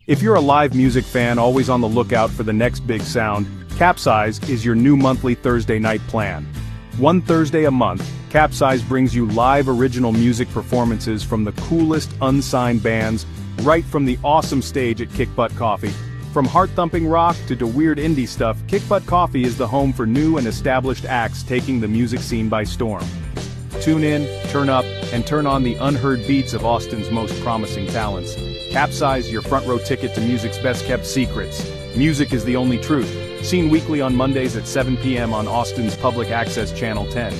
If you're a live music fan always on the lookout for the next big sound, CapZeyeZ is your new monthly Thursday night plan. One Thursday a month, CapZeyeZ brings you live original music performances from the coolest unsigned bands, right from the awesome stage at Kick Butt Coffee. From heart-thumping rock to weird indie stuff, Kick Butt Coffee is the home for new and established acts taking the music scene by storm. Tune in, turn up, and turn on the unheard beats of Austin's most promising talents. CapZeyeZ, your front row ticket to music's best-kept secrets. Music is the only truth. Seen weekly on Mondays at 7 p.m. on Austin's public access channel 10.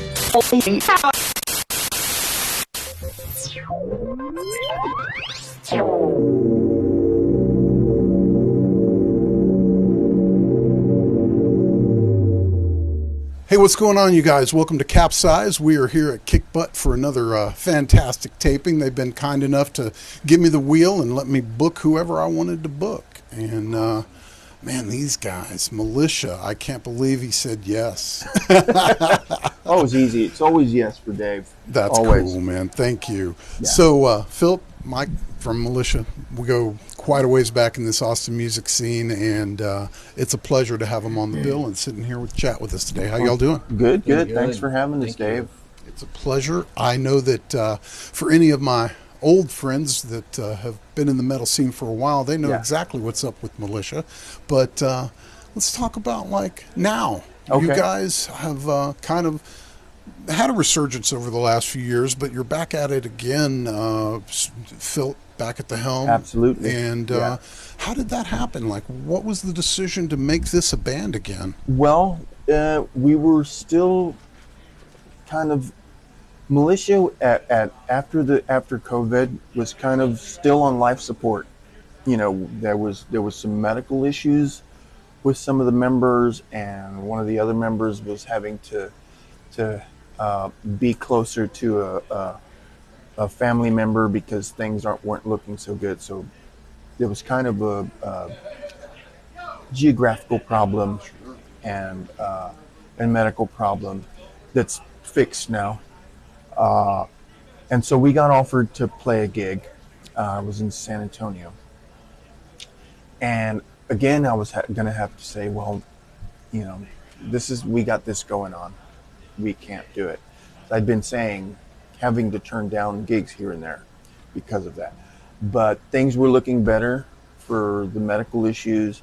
Hey, what's going on, you guys? Welcome to CapZeyeZ. We are here at Kick Butt for another fantastic taping. They've been kind enough to give me the wheel and let me book whoever I wanted to book. And, man, these guys, Militia, I can't believe he said yes. Oh, it's easy. It's always yes for Dave. That's always. Cool, man. Thank you. Yeah. So, Phil, Mike from Militia, we go quite a ways back in this Austin music scene, and it's a pleasure to have him on the bill and sitting here with chat with us today. How y'all doing? Good. Thanks for having us, Dave. It's a pleasure. I know that for any of my old friends that have been in the metal scene for a while, they know exactly what's up with Militia. But let's talk about like now. Okay. You guys have kind of had a resurgence over the last few years, but you're back at it again, Phil, back at the helm. Absolutely. And how did that happen? Like, what was the decision to make this a band again? Well, we were still kind of Militia after COVID was kind of still on life support. You know, there was some medical issues with some of the members, and one of the other members was having to be closer to a family member because things weren't looking so good. So there was kind of a geographical problem and medical problem that's fixed now. And so we got offered to play a gig. I was in San Antonio. And again, I was going to have to say, well, you know, we got this going on. We can't do it. I'd been saying, having to turn down gigs here and there because of that. But things were looking better for the medical issues,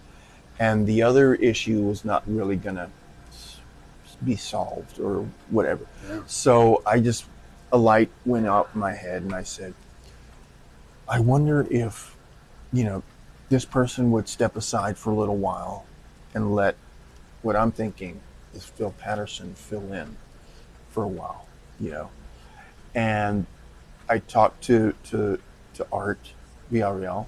and the other issue was not really going to be solved or whatever. Yeah. So a light went out in my head, and I said, I wonder if, you know, this person would step aside for a little while and let what I'm thinking is Phil Patterson fill in for a while, you know. And I talked to Art VRL,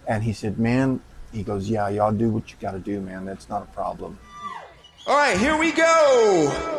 and he said, man, he goes, yeah, y'all do what you got to do, man. That's not a problem. All right, here we go.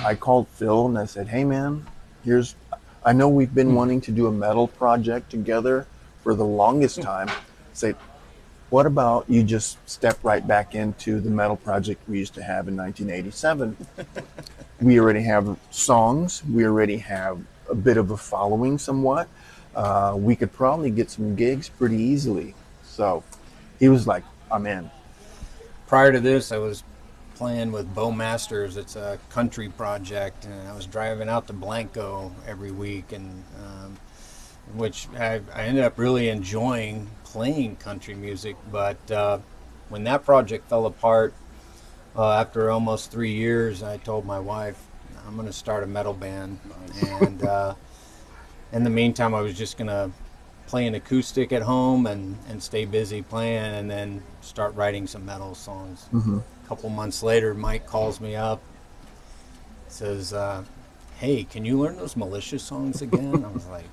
I called Phil and I said, hey man, I know we've been wanting to do a metal project together for the longest time. Say, what about you just step right back into the metal project we used to have in 1987? We already have songs. We already have a bit of a following somewhat. We could probably get some gigs pretty easily. So he was like, I'm in. Prior to this, I was playing with Bo Masters. It's a country project, and I was driving out to Blanco every week, and which I ended up really enjoying playing country music. But when that project fell apart, after almost 3 years, I told my wife, I'm going to start a metal band. And in the meantime, I was just going to play an acoustic at home and stay busy playing, and then start writing some metal songs. Mm-hmm. A couple months later, Mike calls me up, says, hey, can you learn those Militia songs again? I was like,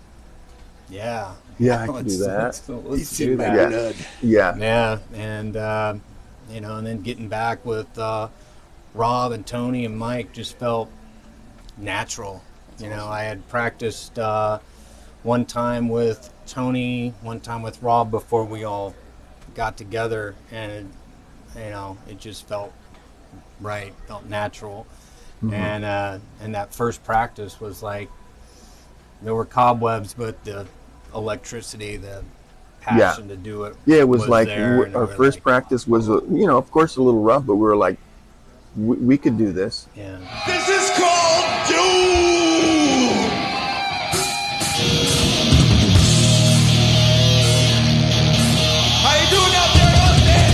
yeah, I can do that. Let's do that. Yeah. And and then getting back with Rob and Tony and Mike just felt natural. I had practiced one time with Tony, one time with Rob before we all got together, and it just felt right, felt natural. Mm-hmm. And that first practice was like, there were cobwebs, but the electricity, the passion to do it. Yeah, it was like our first practice was, of course, a little rough, but we were like, we could do this. Yeah. This is called Doom! How you doing out there, Austin?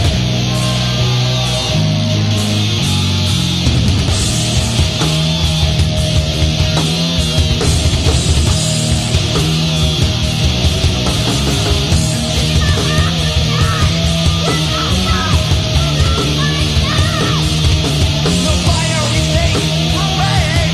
The fire we take, we're ready.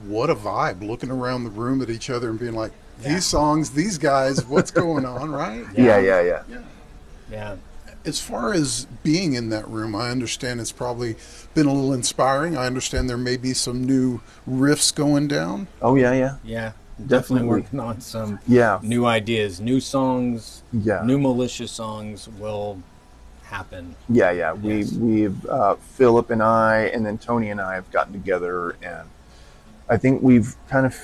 what a vibe, looking around the room at each other and being like, these songs, these guys, what's going on, right? Yeah. As far as being in that room, I understand it's probably been a little inspiring. I understand there may be some new riffs going down. Oh, yeah. Yeah. Definitely. Definitely working on some new ideas, new songs, new Militia songs will happen. Yeah. Yes. We've Philip and I, and then Tony and I have gotten together, and I think we've kind of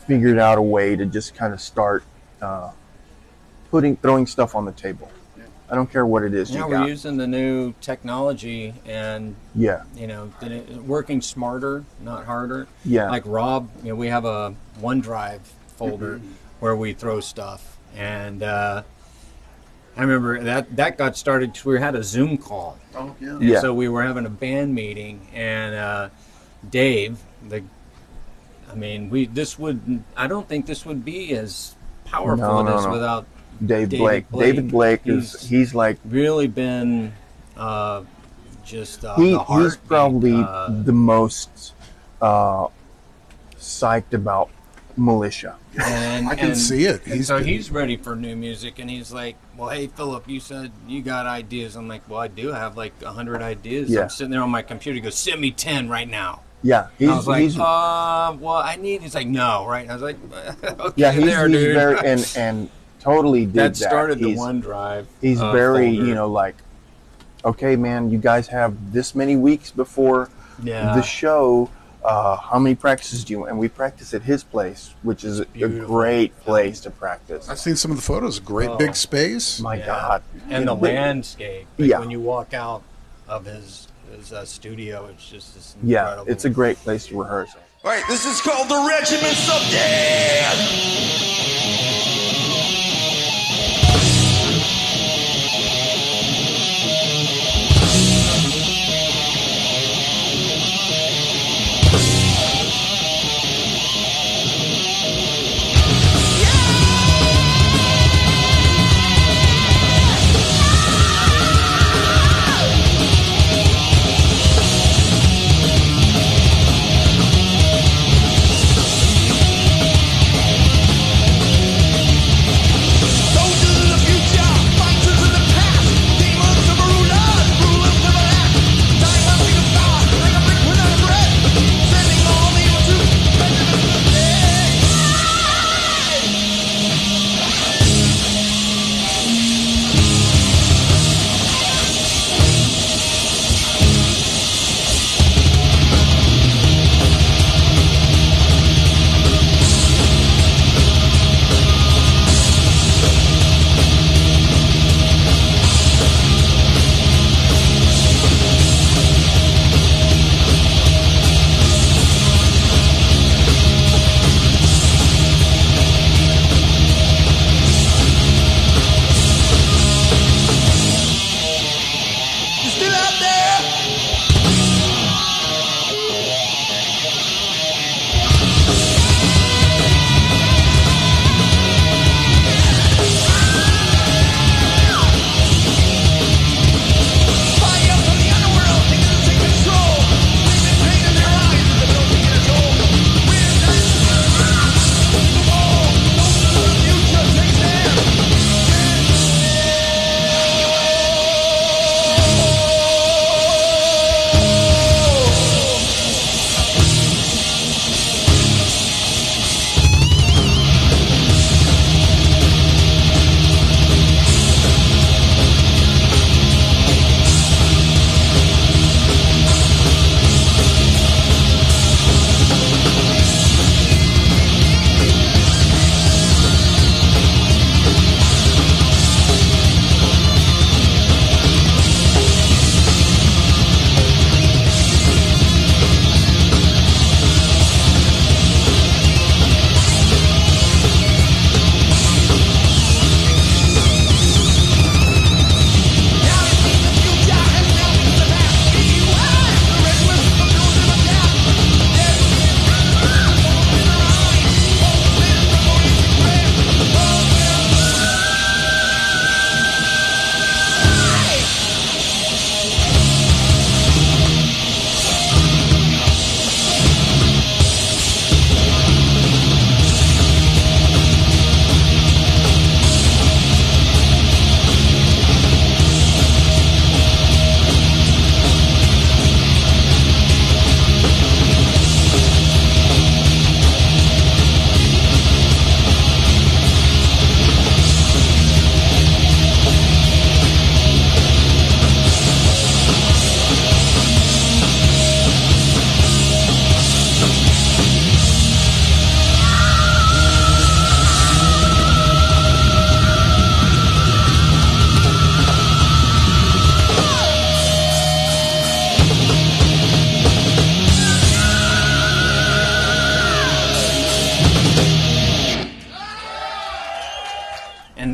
figured out a way to just kind of start throwing stuff on the table. I don't care what it is. Yeah, we're using the new technology and working smarter, not harder. Yeah. Like Rob, we have a OneDrive folder where we throw stuff, and I remember that got started. We had a Zoom call. Oh yeah. And so we were having a band meeting, and Dave, I don't think this would be as powerful as without David Blake. David Blake he's like really been the heart. He's probably the most psyched about Militia. And I can see it. He's ready for new music, and he's like, well, hey, Philip, you said you got ideas. I'm like, well, I do have like 100 ideas. Yeah. I'm sitting there on my computer. He goes, send me 10 right now. Yeah. I was like, well, I need. He's like, no, right? And I was like, okay, yeah, he's dude. very and totally did that. Started the OneDrive. He's very, folder. Like, okay, man, you guys have this many weeks before the show. How many practices do you want? And we practice at his place, which is a great place to practice. I've seen some of the photos. Great big space. My God. And the landscape. Like when you walk out of his studio, it's just this incredible. Yeah, it's a great place to rehearse. All right, this is called the Regiments of Death.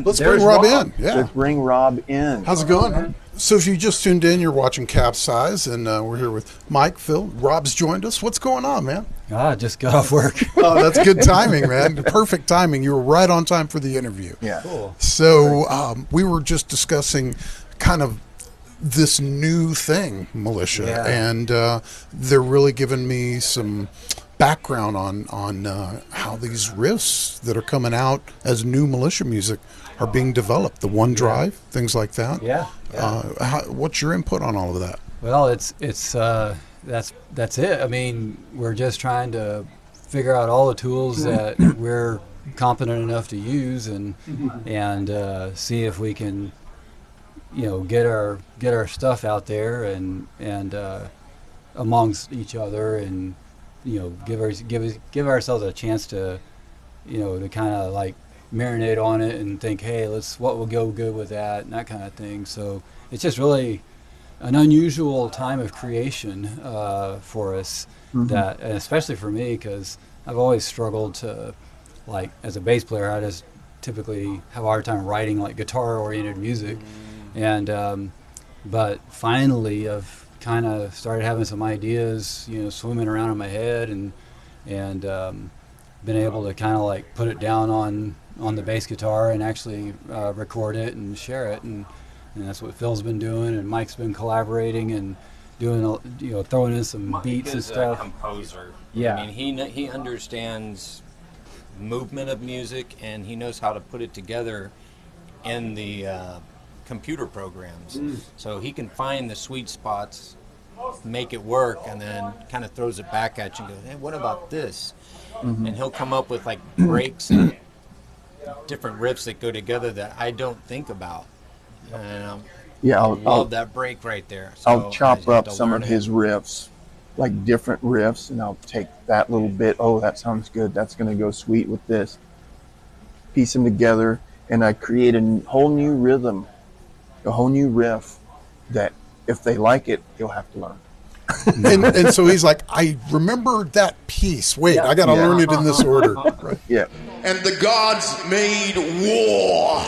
Let's There's bring Rob in. Yeah. Let's bring Rob in. How's it going? So if you just tuned in, you're watching CapZeyeZ, and we're here with Mike, Phil. Rob's joined us. What's going on, man? Just got off work. Oh, that's good timing, man. Perfect timing. You were right on time for the interview. Yeah. Cool. So we were just discussing kind of this new thing, Militia, Yeah. and they're really giving me some background on how these riffs that are coming out as new Militia music are being developed, the OneDrive, things like that. Yeah. What's your input on all of that? Well, that's it. I mean, we're just trying to figure out all the tools that we're competent enough to use, and see if we can, get our stuff out there and amongst each other, and give ourselves a chance to, to kind of like marinate on it and think, hey, what will go good with that, and that kind of thing. So it's just really an unusual time of creation for us, that, and especially for me, because I've always struggled to, like, as a bass player, I just typically have a hard time writing like guitar-oriented music, and but finally I've kind of started having some ideas, swimming around in my head, and been able to kind of like put it down on the bass guitar and actually record it and share it, and that's what Phil's been doing, and Mike's been collaborating and doing, throwing in some beats and stuff. Mike is a composer. Yeah. I mean, he understands movement of music, and he knows how to put it together in the computer programs. So he can find the sweet spots, make it work, and then kind of throws it back at you and goes, hey, what about this? And he'll come up with like breaks and different riffs that go together that I don't think about. And I love that break right there. So I'll I chop just have up to some learn of it. his riffs, like different riffs, and I'll take that little bit. Oh, that sounds good. That's going to go sweet with this. Piece them together, and I create a whole new rhythm, a whole new riff that if they like it, you'll have to learn. and so he's like, I remember that piece. Wait, I got to learn it in this order. Right. Yeah. And the gods made war.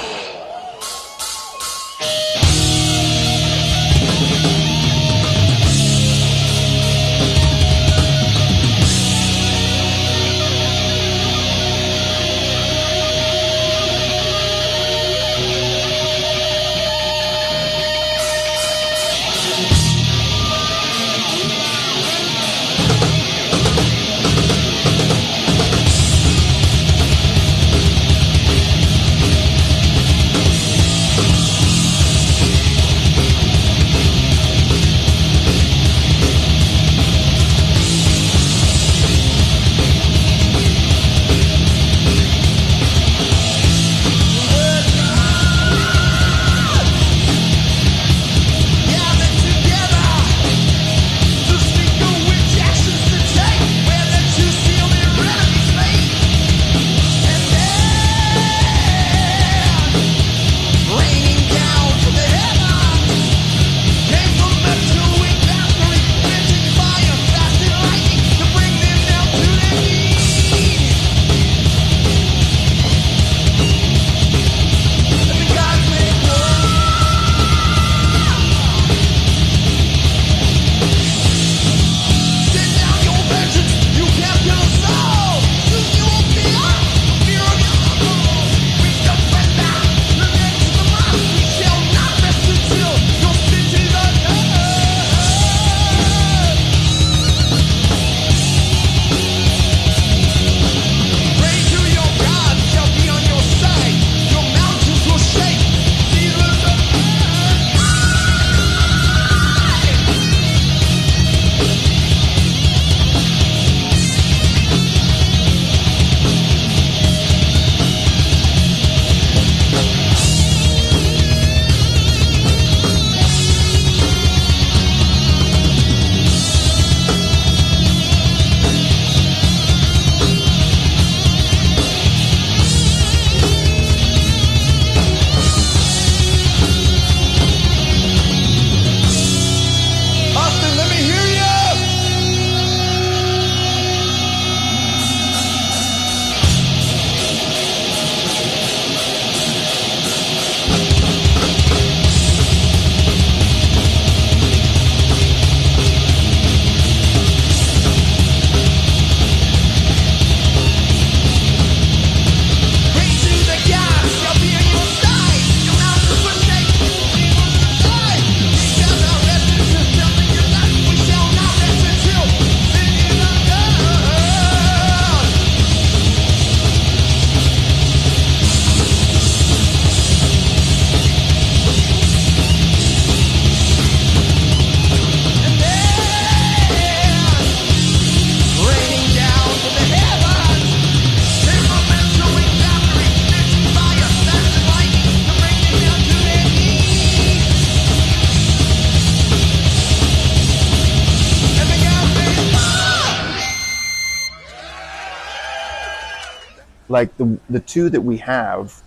like the two that we have,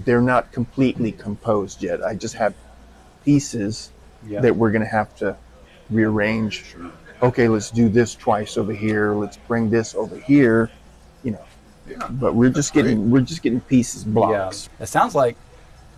they're not completely composed yet. I just have pieces that we're going to have to rearrange. Sure. Okay, let's do this twice over here. Let's bring this over here. You know, but we're just getting pieces, blocks. Yeah. It sounds like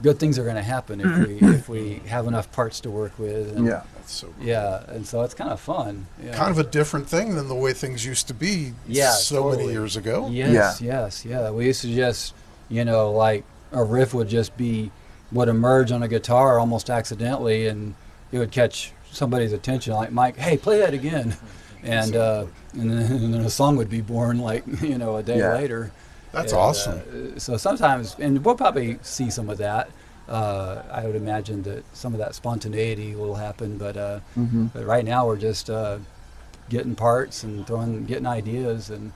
good things are going to happen if we have enough parts to work with. And, That's so cool. Yeah, and so it's kind of fun. Yeah. Kind of a different thing than the way things used to be many years ago. Yes, yeah. We used to just, like a riff would just be would emerge on a guitar almost accidentally, and it would catch somebody's attention, like, Mike, hey, play that again. And then a song would be born like, a day later. That's awesome. So sometimes, and we'll probably see some of that. I would imagine that some of that spontaneity will happen, but right now we're just getting parts and getting ideas. And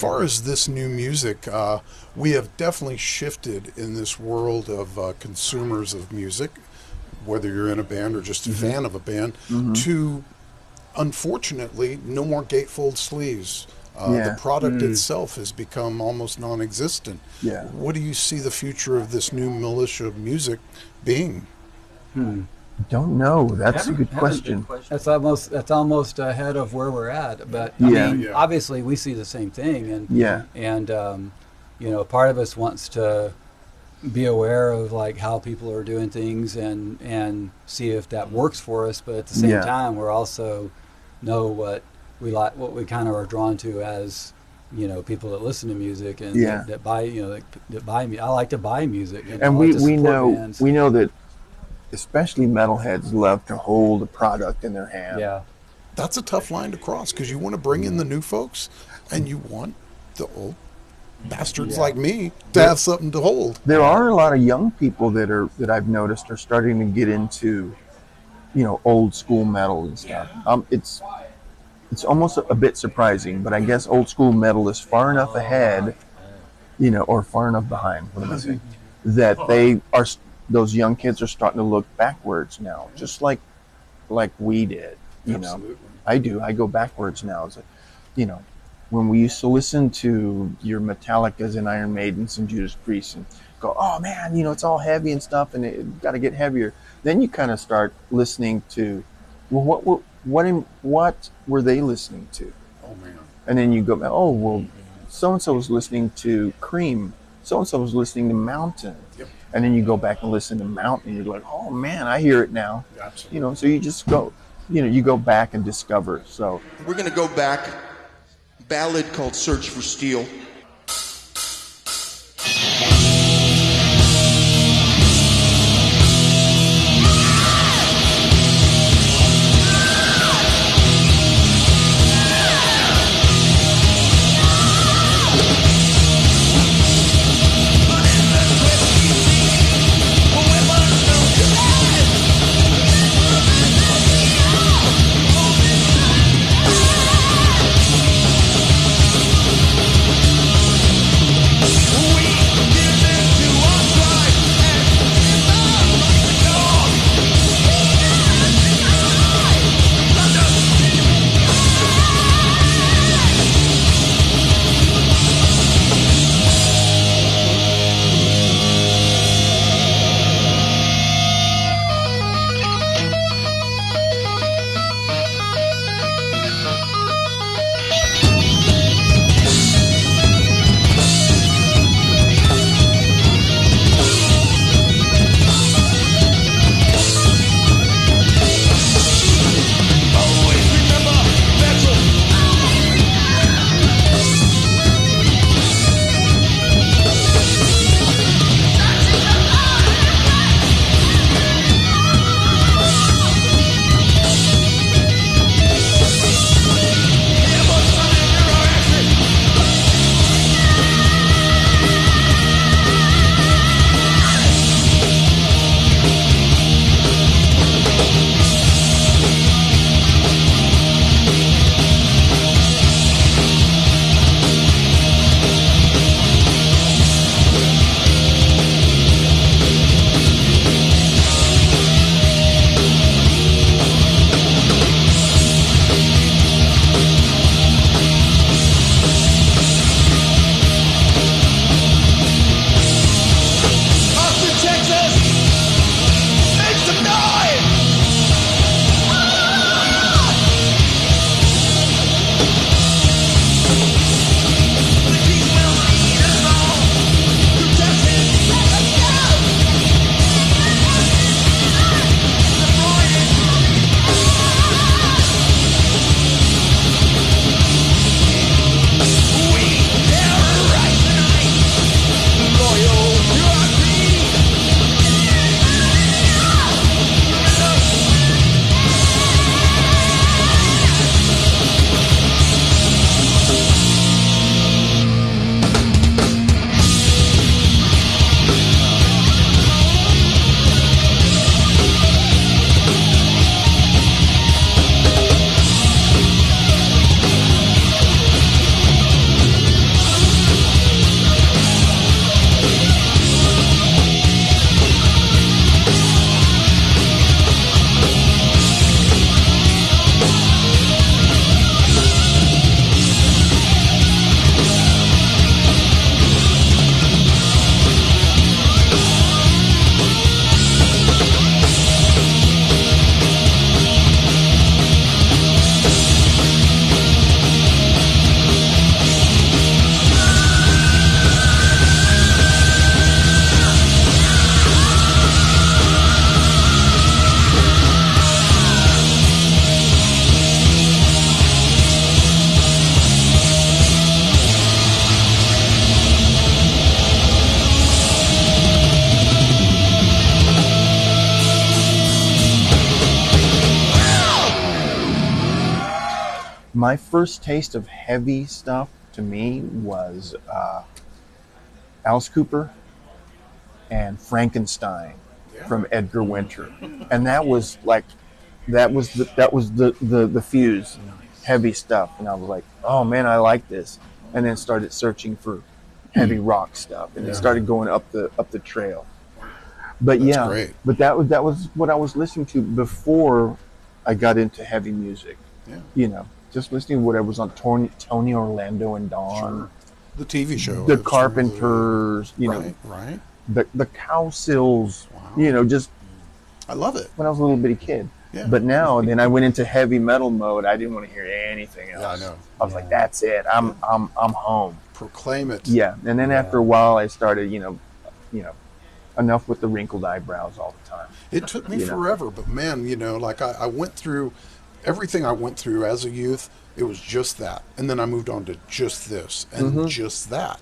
far as this new music, we have definitely shifted in this world of consumers of music, whether you're in a band or just a fan of a band, to, unfortunately, no more gatefold sleeves. The product itself has become almost non-existent. Yeah. What do you see the future of this new Militia music being? Don't know. That's a good question. That's almost ahead of where we're at. But I mean, obviously we see the same thing, and you know, part of us wants to be aware of like how people are doing things and see if that works for us. But at the same time, we're also know what we like, what we kind of are drawn to as, you know, people that listen to music and that buy, you know, that buy me. I like to buy music, and we know that especially metalheads love to hold a product in their hand. Yeah, that's a tough line to cross because you want to bring in the new folks and you want the old bastards like me to have something to hold. There are a lot of young people that I've noticed are starting to get into, you know, old school metal and stuff. It's almost a bit surprising, but I guess old school metal is far enough ahead, you know, or far enough behind, what am I saying, that those young kids are starting to look backwards now, just like we did, you know. I go backwards now. You know, when we used to listen to your Metallicas and Iron Maidens and Judas Priest and go, oh man, you know, it's all heavy and stuff and it got to get heavier. Then you kind of start listening to, well, what were they listening to? Oh man. And then you go, oh, well, so-and-so was listening to Cream. So-and-so was listening to Mountain. Yep. And then you go back and listen to Mountain and you're like, oh man, I hear it now. Absolutely. You know, so you just go, you know, you go back and discover. So we're going to go back. Ballad called Search for Steel. My first taste of heavy stuff to me was Alice Cooper and Frankenstein from Edgar Winter, and that was the fuse, heavy stuff, and I was like, oh man, I like this, and then started searching for heavy rock stuff, and it started going up the trail. But That's great. but that was what I was listening to before I got into heavy music. Yeah. You know, just listening to whatever was on Tony Orlando and Dawn. Sure. The TV show. The Carpenters, you know, right. the Cowsills, Wow. you know, just I love it. when I was a little bitty kid. Yeah. But now, then I went into heavy metal mode. I didn't want to hear anything else. Yeah, I know. I was like, that's it. I'm home. Proclaim it. Yeah. And then after a while, I started, you know, enough with the wrinkled eyebrows all the time. It took me You know. forever, but man, you know, like I went through everything I went through as a youth. It was just that, and then I moved on to just this and just that.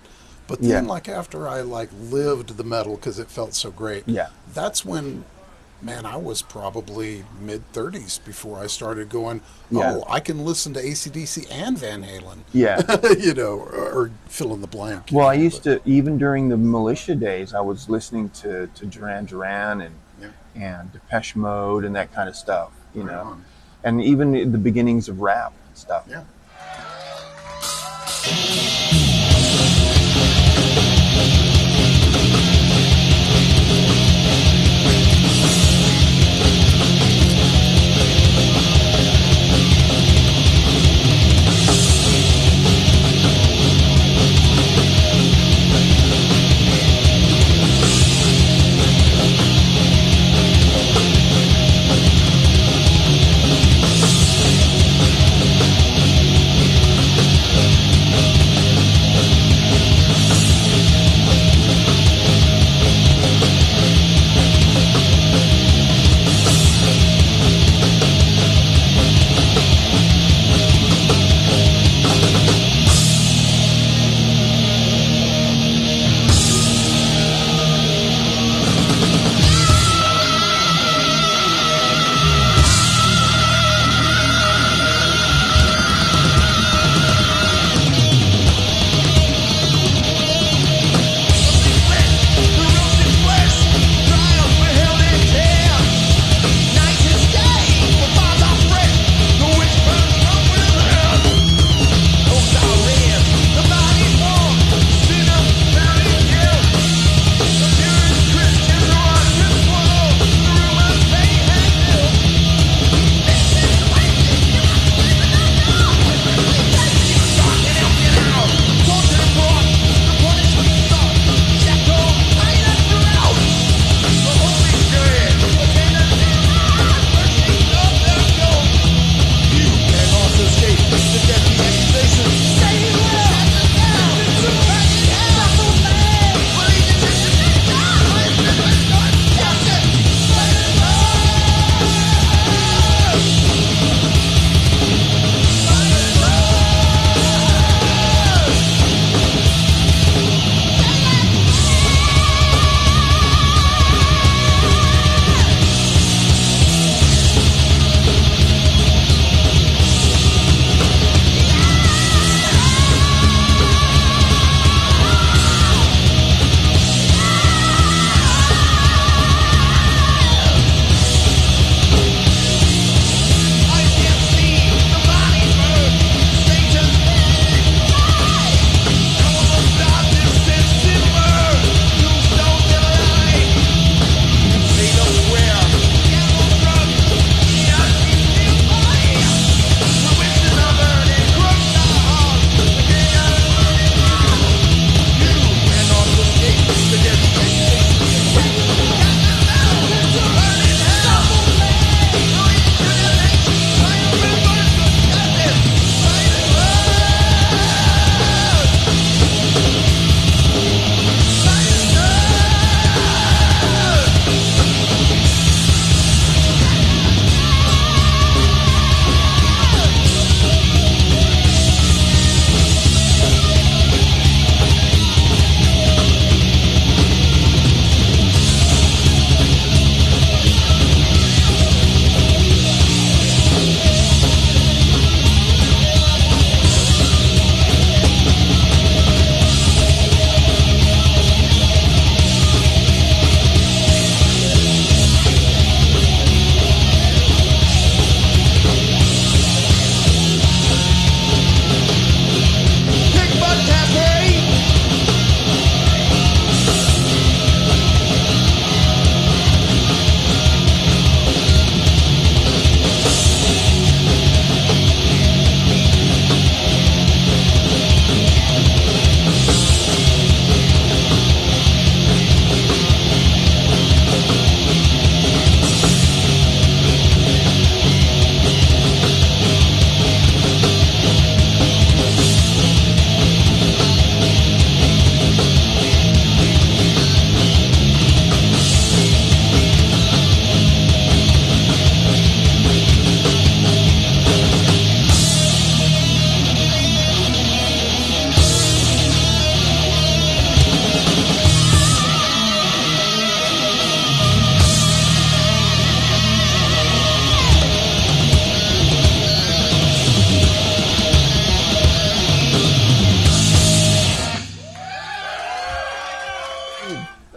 But then, like after I like lived the metal because it felt so great. Yeah. That's when, man, I was probably mid-30s before I started going, Yeah. oh, I can listen to AC/DC and Van Halen. Yeah. You know, or fill in the blank. Well, I used to, even during the Militia days, I was listening to Duran Duran and Depeche Mode and that kind of stuff, you know. on. And even the beginnings of rap and stuff. Yeah.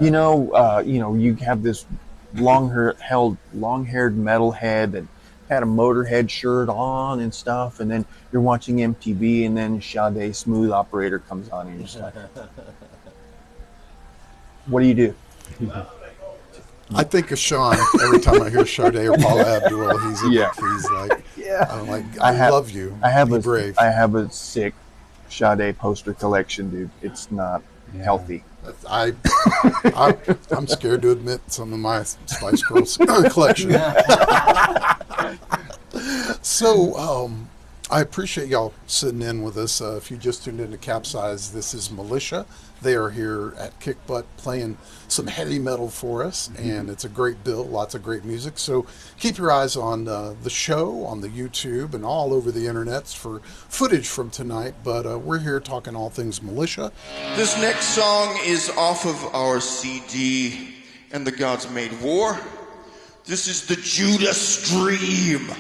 You have this long-haired metalhead that had a Motorhead shirt on and stuff, and then you're watching MTV, and then Sade Smooth Operator comes on, and you're just like, what do you do? I think of Sean every time I hear Sade or Paula Abdul. He's like, I'm like, I love you. Be brave. I have a sick Sade poster collection, dude. It's not healthy. I'm scared to admit some of my Spice Girls collection. So I appreciate y'all sitting in with us. If you just tuned into CapZeyeZ, this is Militia. They are here at Kick Butt playing some heavy metal for us, and it's a great bill, lots of great music. So keep your eyes on the show, on the YouTube, and all over the internets for footage from tonight. But we're here talking all things Militia. This next song is off of our CD, And the Gods Made War. This is the Judas Dream.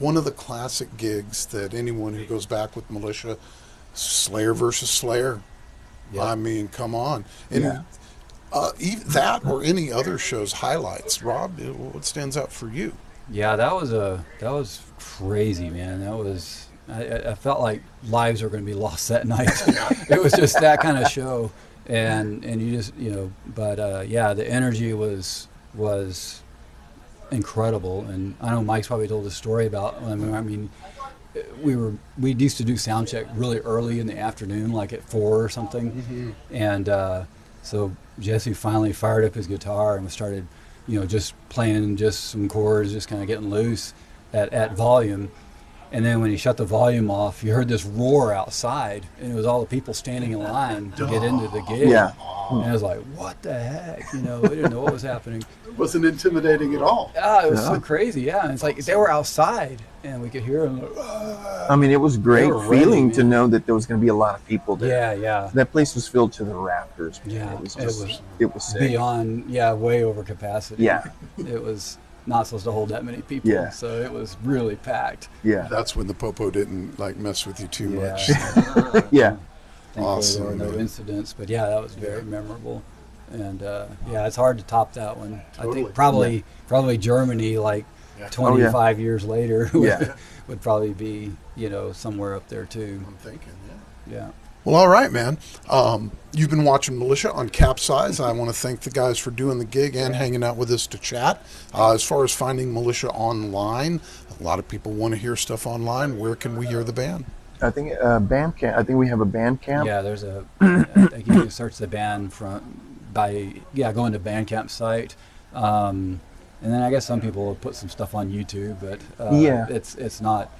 one of the classic gigs that anyone who goes back with Militia, Slayer versus Slayer. Yep. I mean, come on. And even that or any other show's highlights. Rob, what stands out for you? Yeah, that was crazy, man. That was I felt like lives were going to be lost that night. It was just that kind of show, and you just but yeah, the energy was incredible. And I know Mike's probably told a story about. I mean, we used to do sound check really early in the afternoon, like at 4 or something, and so Jesse finally fired up his guitar and started, just playing just some chords, just kind of getting loose at volume. And then when he shut the volume off, you heard this roar outside, and it was all the people standing in line to get into the gig. Yeah. And I was like, what the heck? We didn't know what was happening. It wasn't intimidating at all. It was so crazy, yeah. And it's like they were outside, and we could hear them. I mean, it was great ready, feeling man. to know that there was going to be a lot of people there. Yeah. That place was filled to the rafters. Yeah, It was sick. beyond, way over capacity. Yeah. It was not supposed to hold that many people. Yeah. So it was really packed. Yeah. That's when the popo didn't mess with you too much. Yeah. Thankfully, Awesome, there were no man. incidents, but yeah, that was very memorable. And it's hard to top that one. Totally. I think probably Germany, 25 years later, would probably be, somewhere up there too. I'm thinking, Yeah. Well, all right, man. You've been watching Militia on CapZeyeZ. I want to thank the guys for doing the gig and hanging out with us to chat. As far as finding Militia online, a lot of people want to hear stuff online. Where can we hear the band? I think Bandcamp. I think we have a Bandcamp. Yeah, there's I think you can search the band going to Bandcamp site. And then I guess some people will put some stuff on YouTube, but it's not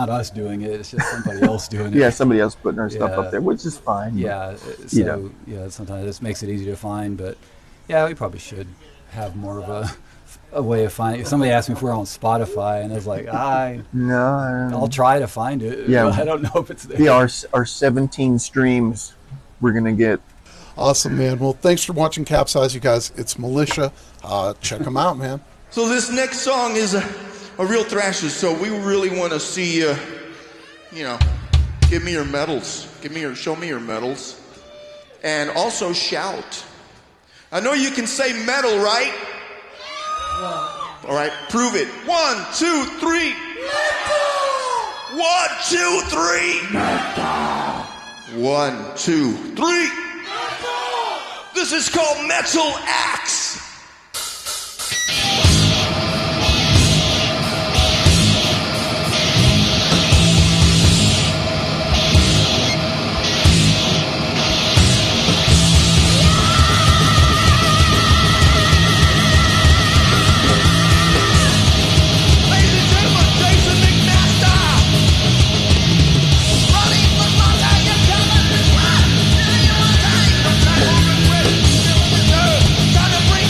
us doing it. It's just somebody else doing it. Yeah, somebody else putting our stuff up there, which is fine. Yeah, so sometimes this makes it easy to find, but yeah, we probably should have more of a way of finding. Somebody asked me if we're on Spotify, and I was like, I'll try to find it. Yeah, I don't know if it's there. Yeah, our 17 streams we're gonna get. Awesome, man. Well, thanks for watching CapZeyeZ, you guys. It's Militia. Check them out, man. So this next song is a real thrasher, so we really want to see give me your medals. Show me your medals. And also shout. I know you can say medal, right? All right, prove it. 1, 2, 3. 1, 2, 3. 1, 2, 3. This is called Metal Axe. Trying to bring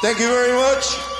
Thank you very much.